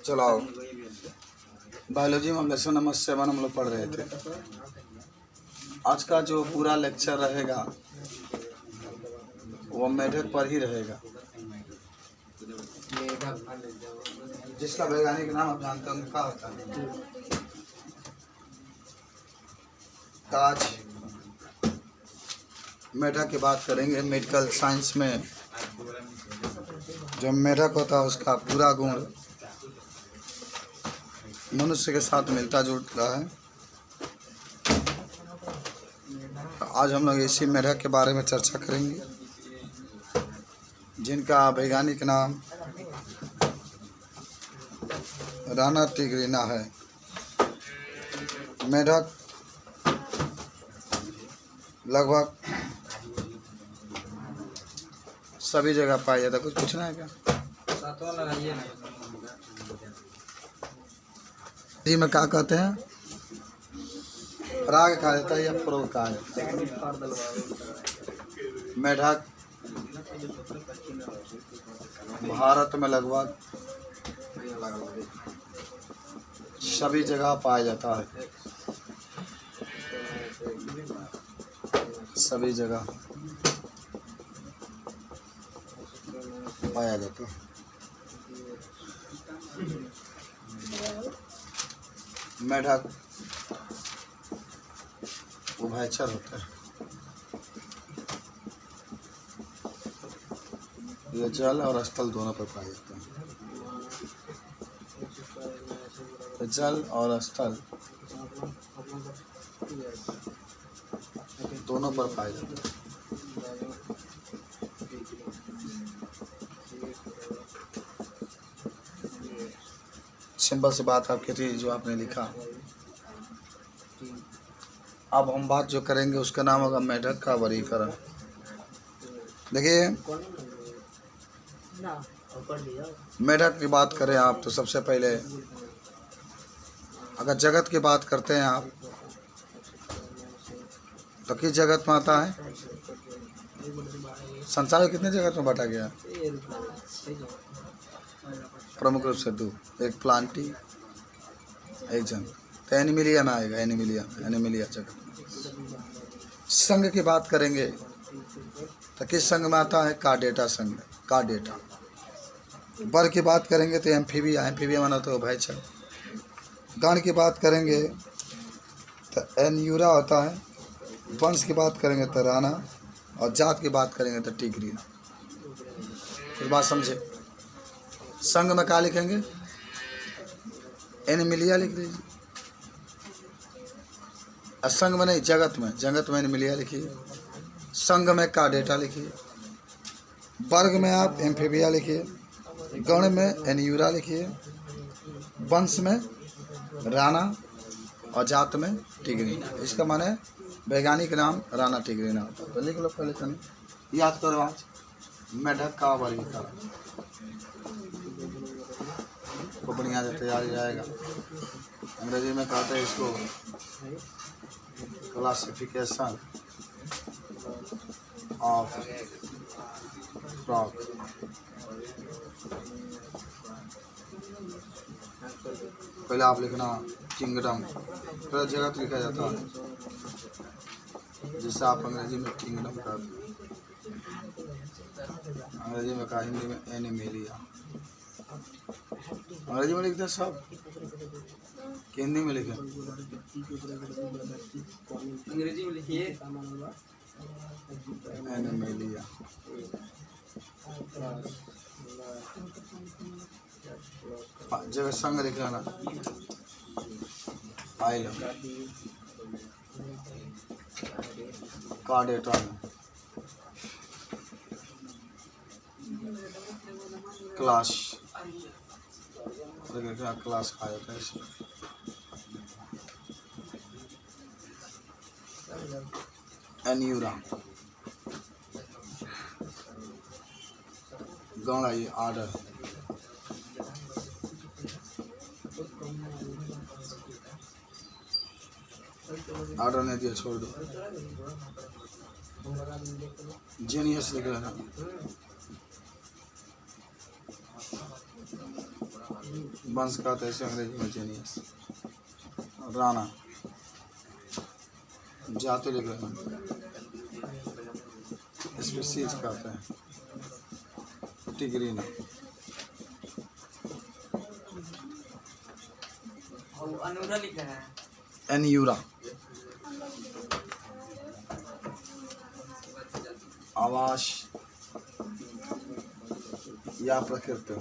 चलाओ। बायोलॉजी में lesson number 7 हम लोग पढ़ रहे थे। आज का जो पूरा लेक्चर रहेगा वो मेढक पर ही रहेगा, जिसका वैज्ञानिक नाम आप जानते हैं क्या होता है? ताज। मेढक की बात करेंगे। मेडिकल साइंस में जो मेढक होता है उसका पूरा गुण मनुष्य के साथ मिलता जुलता है। आज हम लोग इसी मेढक के बारे में चर्चा करेंगे, जिनका वैज्ञानिक नाम राना टिग्रिना है। मेढक लगभग सभी जगह पाया जाता है। कुछ पूछना है क्या? जी में क्या कहते हैं? राग कहा जाता है या प्रोग कहा जाता है? मेढक भारत में लगभग सभी जगह पाया जाता है। सभी जगह पाया जाता है। मेढक उभयचर होता है। ये जल और स्थल दोनों पर पाए जाते हैं। जल और स्थल दोनों पर पाए जाते हैं। सिंपल सी बात आपकी थी जो आपने लिखा। अब हम बात जो करेंगे उसका नाम होगा मेढक का वर्गीकरण। देखिए, मेढक की बात करें आप तो सबसे पहले अगर जगत की बात करते हैं आप तो किस जगत में आता है? संसार में कितने जगत में बांटा गया? प्रमुख रूप से दो, एक प्लांटी, एक जंतु। तो एनिमिलिया में आएगा। एनिमिलिया जगत। संघ की बात करेंगे तो किस संघ में आता है? कार्डेटा संघ। कार्डेटा। वर्ग की बात करेंगे तो एम्फीबिया माना तो उभयचर। गण की बात करेंगे तो एन्यूरा होता है। वंश की बात करेंगे तो राना, और जात की बात करेंगे तो टिग्रिना। इस बात समझे। संघ में क्या लिखेंगे? एनिमिलिया लिख लीजिए। असंघ में नहीं, जगत में एनिमिलिया लिखिए। संघ में कार्डेटा लिखिए। वर्ग में आप एम्फीबिया लिखिए। गण में एन्यूरा लिखिए। वंश में राना और जात में टिग्रिना। इसका माने वैज्ञानिक नाम राना टिग्रिना होता है। तो लिख लो पहले, चलिए याद करो। आज मेढक का वर्गीकरण को बढ़िया से तैयारी रहेगा। अंग्रेजी में कहते हैं इसको क्लासिफिकेशन ऑफ फ्रॉग। पहले आप लिखना किंगडम, फिर जगत लिखा जाता है, जिससे आप अंग्रेजी में किंगडम कहते हैं। अंग्रेजी में कहा, हिंदी में एनिमिलिया। अंग्रेजी में लिखते हैं सब कि हिंदी में लिखे? अंग्रेजी में लिखिए एनिमिलिया। जगह संग लिख लेना। आइल कार्डेटा में क्लास क्लास कहा जाता है इसे। एन्यूरा। गण आइए आर्डर। आर्डर नहीं दिया, छोड़ दो। जीनियस लिख लेना। वंश कहते हैं इसे अंग्रेजी में जीनियस। राणा जाति लिख रहे हैं, स्पीशीज कहते हैं, टिग्रीना। अनुरा लिखा है, एन्यूरा। आवास या प्रकृति।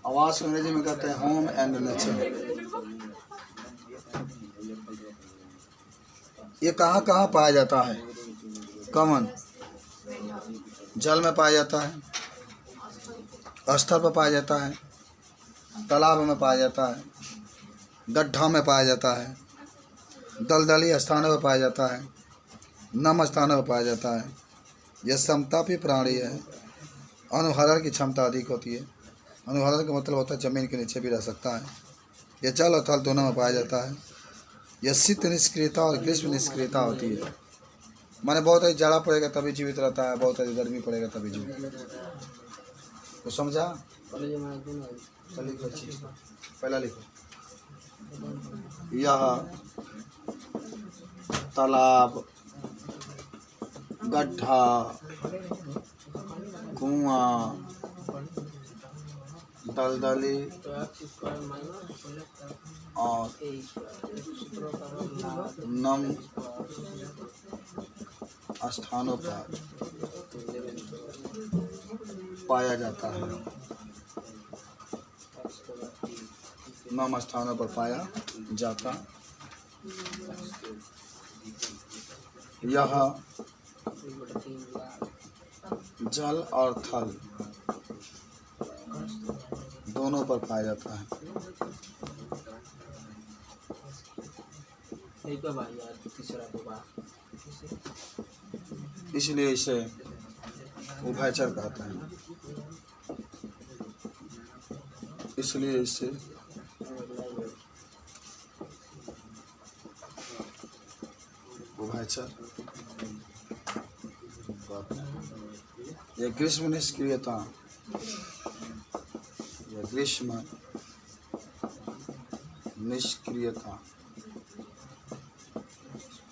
आवास अंग्रेजी में कहते हैं होम एंड नेचर। ये कहाँ कहाँ पाया जाता है? कॉमन जल में पाया जाता है, स्थल पर पाया जाता है, तालाब में पाया जाता है, गड्ढा में पाया जाता है, दलदली स्थानों पर पाया जाता है, नम स्थानों पर पाया जाता है। यह समतापी प्राणी है। अनुहरण की क्षमता अधिक होती है। अनुहरण का मतलब होता है जमीन के नीचे भी रह सकता है। यह जल और थल दोनों में पाया जाता है। यह शीत निष्क्रियता और ग्रीष्म निष्क्रियता होती है। माने बहुत अधिक जाड़ा पड़ेगा तभी जीवित रहता है, बहुत अधिक गर्मी पड़ेगा तभी जीवित रहता है। तो समझा? पहला लिखो। यह तालाब, गड्ढा, कुआं, दलदली और नम स्थानों पर पाया जाता है। नम स्थानों पर पाया जाता। यह जल और थल दोनों पर पाया जाता है। इसलिए इसे उभयचर कहते हैं। इसलिए इसे उभयचर कहते हैं। यह ग्रीष्म निष्क्रियता, यह ग्रीष्म निष्क्रियता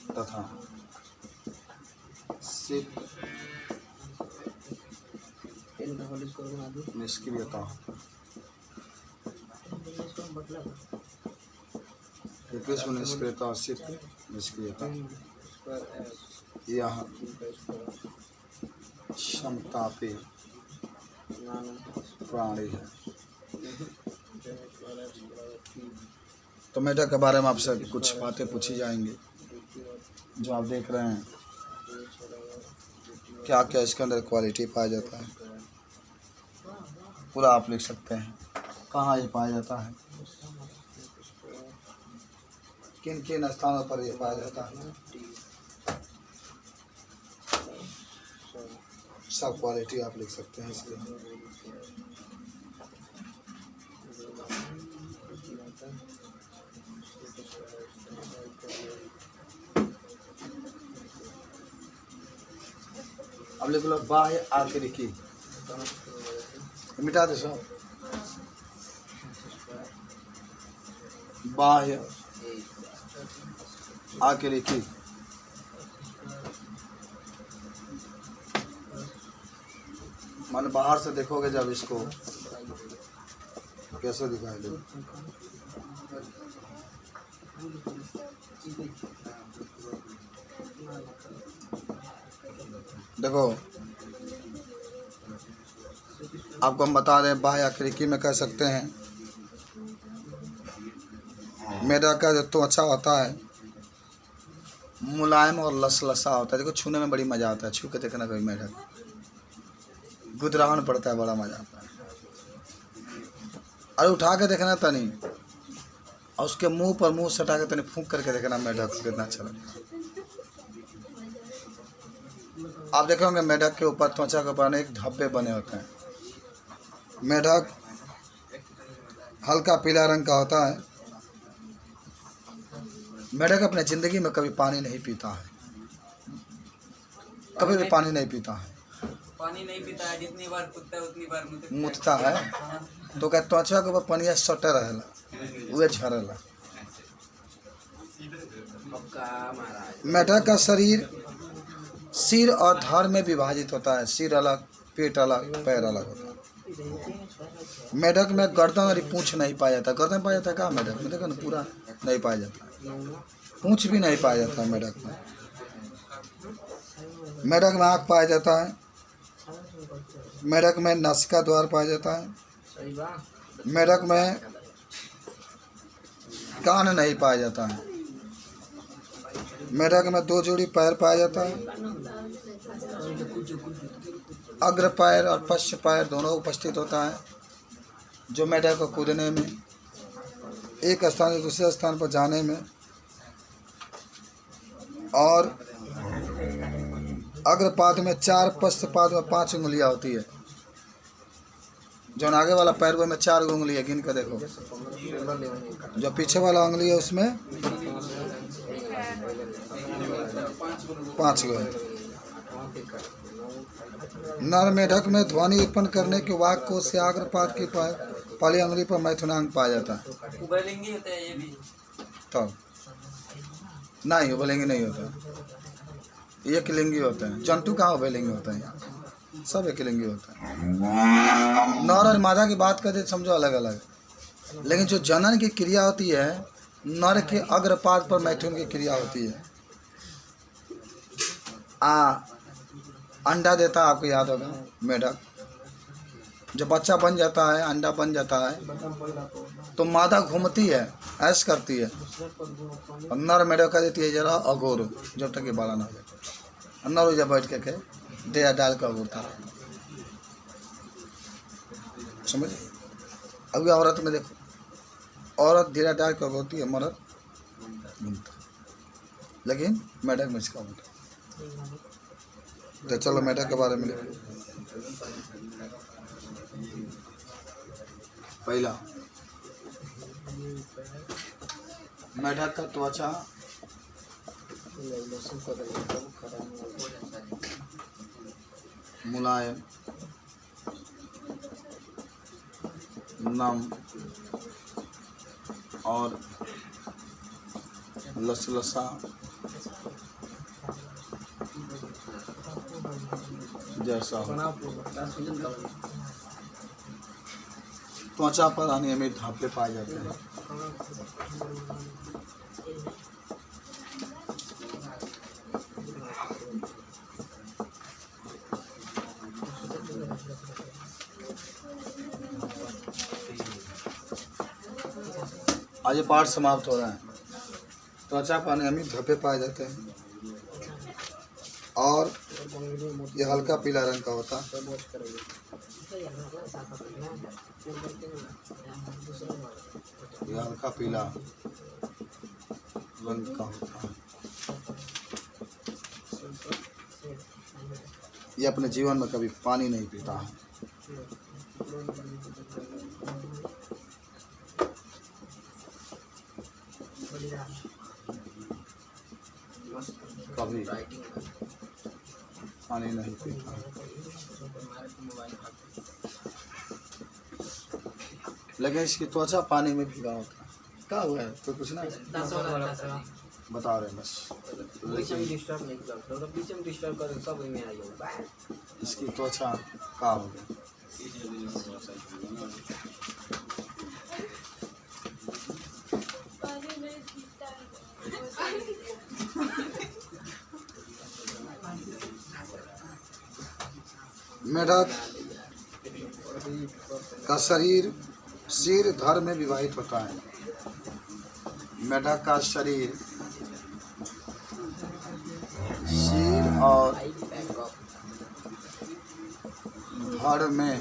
तथा शीत निष्क्रियता। ग्रीष्म निष्क्रियता और शीत निष्क्रियता यह समतापी प्राणी है। तो मेढक के बारे में आपसे कुछ बातें पूछी जाएंगी जो आप देख रहे हैं। क्या क्या इसके अंदर क्वालिटी पाया जाता है, पूरा आप लिख सकते हैं। कहाँ ये पाया जाता है, किन किन स्थानों पर ये पाया जाता है, सब क्वालिटी आप लिख सकते हैं इसलिए। अब लिख लो बाह्य आकृति, मिटा दे सब। बाह्य आकृति मन बाहर से देखोगे जब इसको कैसे दिखाई दे। देखो आपको हम बता दें, बाह्य आकृति में कह सकते हैं मेढक का जो त्वचा होता है मुलायम और लसलसा होता है। देखो छूने में बड़ी मजा आता है, छू के देखना कभी मेढक, गुदराहन पड़ता है, बड़ा मजा आता है। अरे उठा के देखना तनी, और उसके मुंह पर मुंह सटा के तनी फूंक करके देखना मेढक को कितना अच्छा लगता है। आप देखोगे मेढक के ऊपर त्वचा के ऊपर एक धब्बे बने होते हैं। मेढक हल्का पीला रंग का होता है। मेढक अपने ज़िंदगी में कभी पानी नहीं पीता है, कभी भी पानी नहीं पीता है। पानी नहीं पीता है, जितनी बार कूदता है उतनी बार मुतता है। तो क्या त्वचा के ऊपर पनिया सटे रहेला उहे झरेला। मेढक का शरीर सिर और धड़ में विभाजित होता है। सिर अलग, पेट अलग, पैर अलग होता है। मेढक में गर्दन और पूंछ नहीं पाया जाता। गर्दन पाया जाता है क्या मेढक में? देखो ना पूरा नहीं पाया जाता। पूंछ भी नहीं पाया जाता है मेढक में। मेढक में आँख पाया जाता है। मेढक में नासिका द्वार पाया जाता है। मेढक में कान नहीं पाया जाता है। मेढक में 2 जोड़ी पैर पाया जाता है। अग्र पैर और पश्च पैर दोनों उपस्थित होता है, जो मेढक को कूदने में, एक स्थान से दूसरे स्थान पर जाने में, और अग्रपाद में 4, पश्चपाद में 5 उंगलियां होती है। जो आगे वाला पैर में 4 उंगली है, गिन कर देखो। जो पीछे वाला उंगली है उसमें 5 गो है। नर मेढक में ध्वनि उत्पन्न करने के वाक कोश से अग्रपाद की पहली उंगली पर मैथुनांग पाया जाता है। उभयलिंगी होता है ये भी। तब नहीं उभयलिंगी नहीं होता, एक लिंगी होता है। जंतु कहाँ उभयलिंगी होता है? यहाँ सब एक लिंगी होता है। नर और मादा की बात करते समझो अलग अलग, लेकिन जो जनन की क्रिया होती है, नर के अग्रपाद पर मैथुन की क्रिया होती है। अंडा देता है, आपको याद होगा मेढक। जब बच्चा बन जाता है, अंडा बन जाता है, तो मादा घूमती है, ऐश करती है, और नर मेढक का देती है जरा अगोर, जब तक ये बड़ा ना हो जाए। नर जब बैठ के डेरा डाल कर अगोरता है। समझ? अभी औरत में देखो, औरत डेरा डाल कर अगोरती है, मर्द घूमता, लेकिन मेढक में इसका उल्टा। तो चलो मेढक के बारे में लिखो। पहला, मेढक का त्वचा मुलायम, नम और लसलसा जैसा हो। त्वचा पर अनियमित धापे पाए जाते हैं। आज ये पाठ समाप्त हो रहा है। त्वचा पर अनियमित धब्बे पाए जाते हैं और ये हल्का पीला रंग का होता है। ये हल्का पीला रंग का होता है। ये अपने जीवन में कभी पानी नहीं पीता है। कभी पानी नहीं पीता। लेकिन इसकी त्वचा पानी में भीगा होता है। क्या हुआ है? तो कुछ ना बता रहे बस। इसकी त्वचा क्या हो गया? मेढक का शरीर सिर धड़ में विभाजित होता है। मेढक का शरीर सिर और धड़ में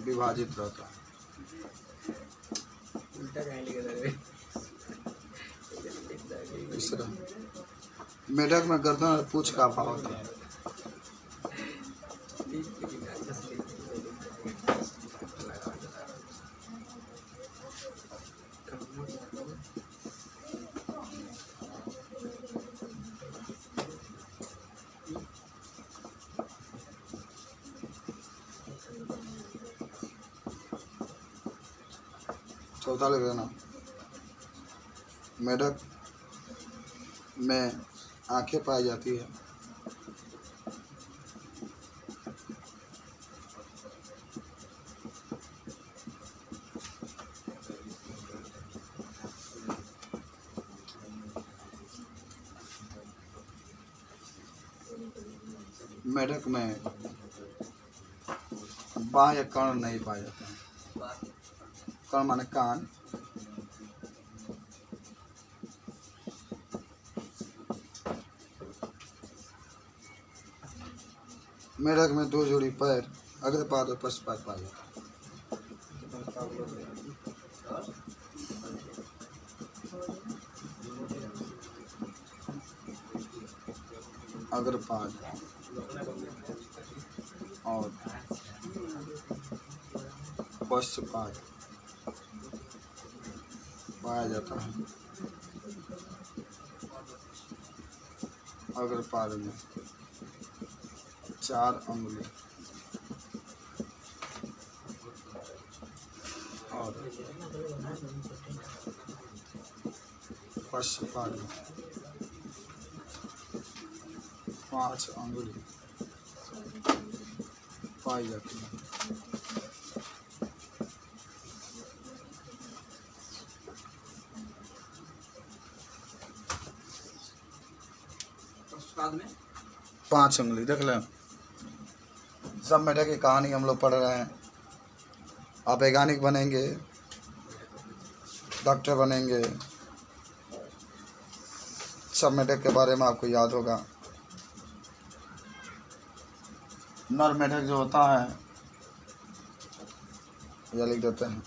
विभाजित रहता है। तीसरा, मेढक में गर्दन और पूंछ का अभाव होता है। चौथा लिख लेना। मेढक में आंखें पाई जाती है। मेढक में बाह्य कर्ण नहीं पाया जाता है। कर्ण माने कान। मेढक में 2 जोड़ी पैर, अग्रपाद और पश्चपाद पाया जाता है। अग्रपाद और पश्चपाद पाया जाता है। अग्रपाद में 4 अंगुली और पश्चपाद में 5 अंगुली पाई जाती है। बाद में 5 अंगुली देख लें। सब मेढक की कहानी हम लोग पढ़ रहे हैं। आप वैज्ञानिक बनेंगे, डॉक्टर बनेंगे, सब मेढक के बारे में आपको याद होगा। नर मेढक जो होता है, यह लिख देते हैं,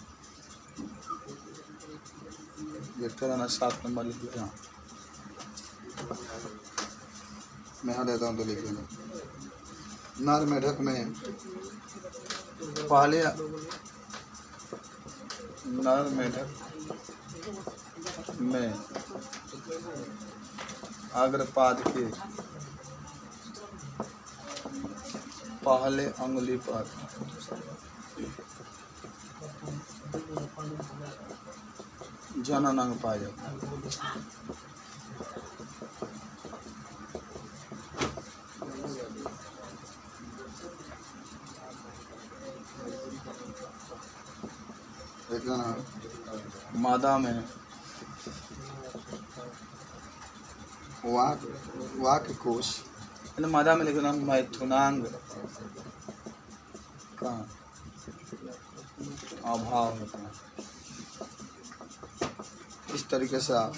लिखते रहना, 7 नंबर लिख लेना। मैं यहाँ देता हूँ तो लिख लेना। नर मेढक में पहले नर मेढक में अग्रपाद के पहले अंगुली पर जनन अंग पाया जाता है। मादा में वाक कोश, मादा में लिखना मैथुनांग का अभाव होता है। इस तरीके से आप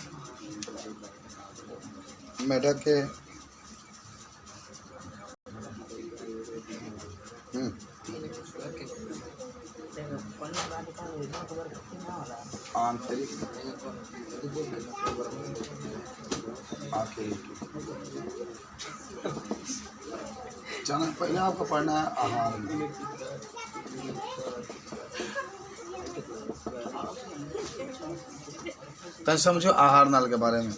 मेढक के आंतरिक जाना। पहले आपको पढ़ना है आहार में। तो समझो आहार नाल के बारे में।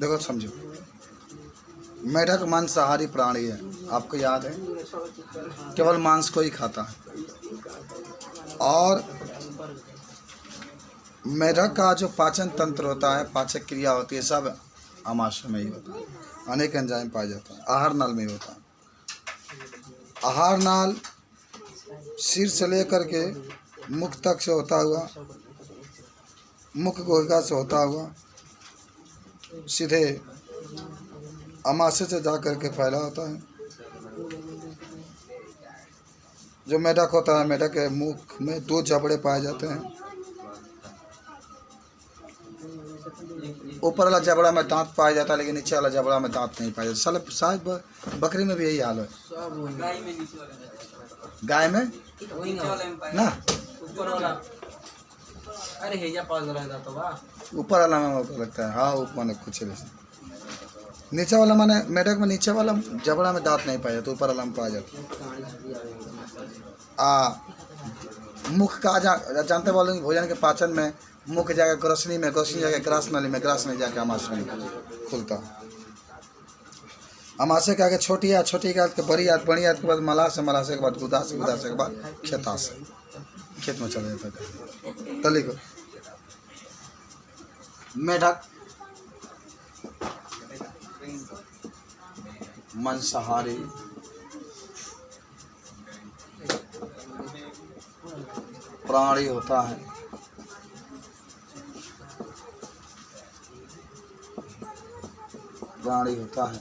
देखो समझो, मेढक मांसाहारी प्राणी है, आपको याद है, केवल मांस को ही खाता है। और मेढक का जो पाचन तंत्र होता है, पाचक क्रिया होती है, सब आमाशय में ही होता है। अनेक एंजाइम पाया जाता है, आहार नाल में ही होता है। आहार नाल सिर से लेकर के मुख तक से होता हुआ, मुख गुहिका से होता हुआ सीधे आमाशय से जा कर के फैला होता है। जो मेढक होता है, मेढक के मुख में 2 जबड़े पाए जाते हैं। ऊपर वाला जबड़ा में दांत पाया जाता है, लेकिन नीचे वाला जबड़ा में दांत नहीं पाया जाता। शायद बकरी में भी यही हाल है। गाय में ना, ऊपर वाला, अरे हेजा पाल रहा तो वाह, ऊपर वाला में लगता है। हाँ, ऊपर माने कुछ नीचे वाला माने मेढक में नीचे वाला जबड़ा में दांत नहीं पाया जाता, ऊपर वाला में पाया जाता। मुख का जानते बोलेंगे, भोजन के पाचन में मुख जाकर ग्रसनी में, ग्रसनी जाकर ग्रास नली में, ग्रास नली जाकर आमाशय में खुलता है। आमाशय के आगे छोटी आंत, छोटी के आंत, बड़ी आंत, बड़ी आंत के बाद मलाशय, मलाशय के बाद गुदाशय, गुदाशय के बाद खेताशय, खेत में चला जाता है। तो लिखो मेढक मांसाहारी प्राणी होता है। प्राणी होता है।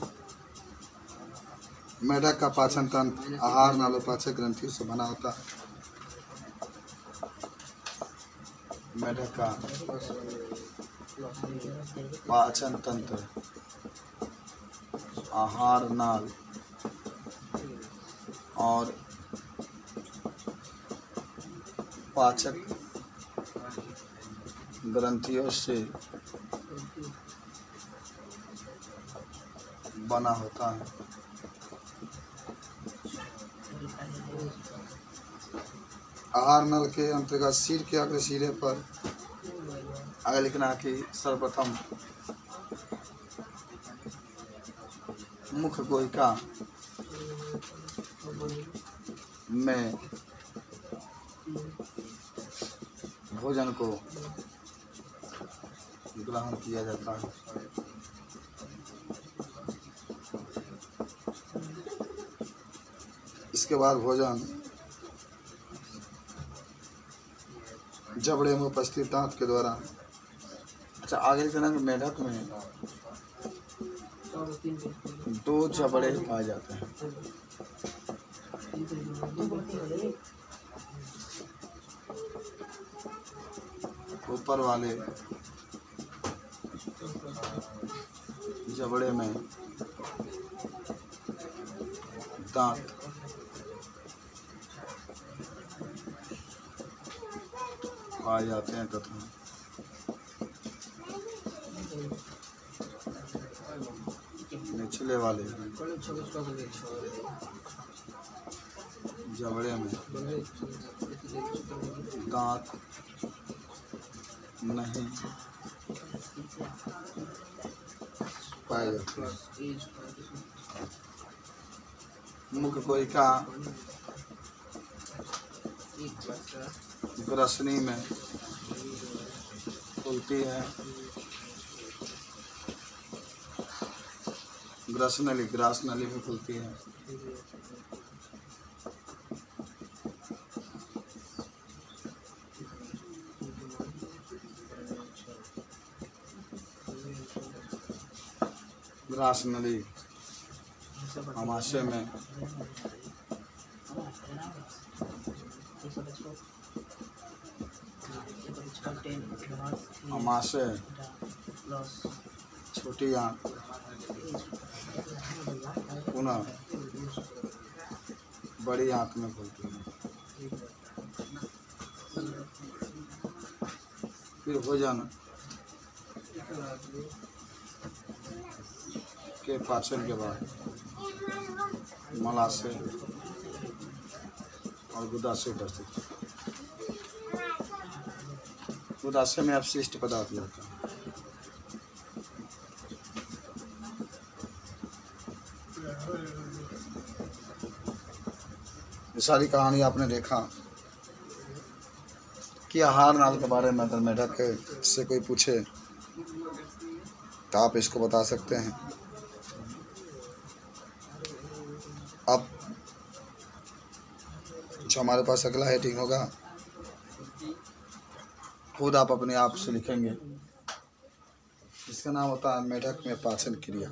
मेढक का पाचन तंत्र आहार नालोपाचक ग्रंथियों से बना होता है। मेढक का पाचन तंत्र आहार नाल और पाचक ग्रंथियों से बना होता है। आहार नल के अंतर्गत सिर के अग्र सिरे पर आगे लिखना है कि सर्वप्रथम मुख गोहिका में भोजन को ग्रहण किया जाता है। इसके बाद भोजन जबड़े में उपस्थित दांत के द्वारा। अच्छा आगे लिखना है कि मेढक में 2 जबड़े पाए जाते हैं। ऊपर वाले जबड़े में दांत पाए जाते हैं तथा निचले वाले जबड़े में दांत नहीं पाए जाते हैं। मुख कोशिका ग्रसनी में खुलती है। ग्रास नली में खुलती है। ग्रास नली आमाशय में आमाशय छोटी आंत पुनः बड़ी आंत में खुलती है। फिर भोजन के पाचन के बाद मलाशय और गुदाशय उपस्थित। गुदाशय में अपशिष्ट पदार्थ जाता है। ये सारी कहानी आपने देखा कि आहार नाल के बारे में अगर मेढक से कोई पूछे तो आप इसको बता सकते हैं। अब जो हमारे पास अगला हेडिंग होगा खुद आप अपने आप से लिखेंगे। इसका नाम होता है मेढक में पाचन क्रिया।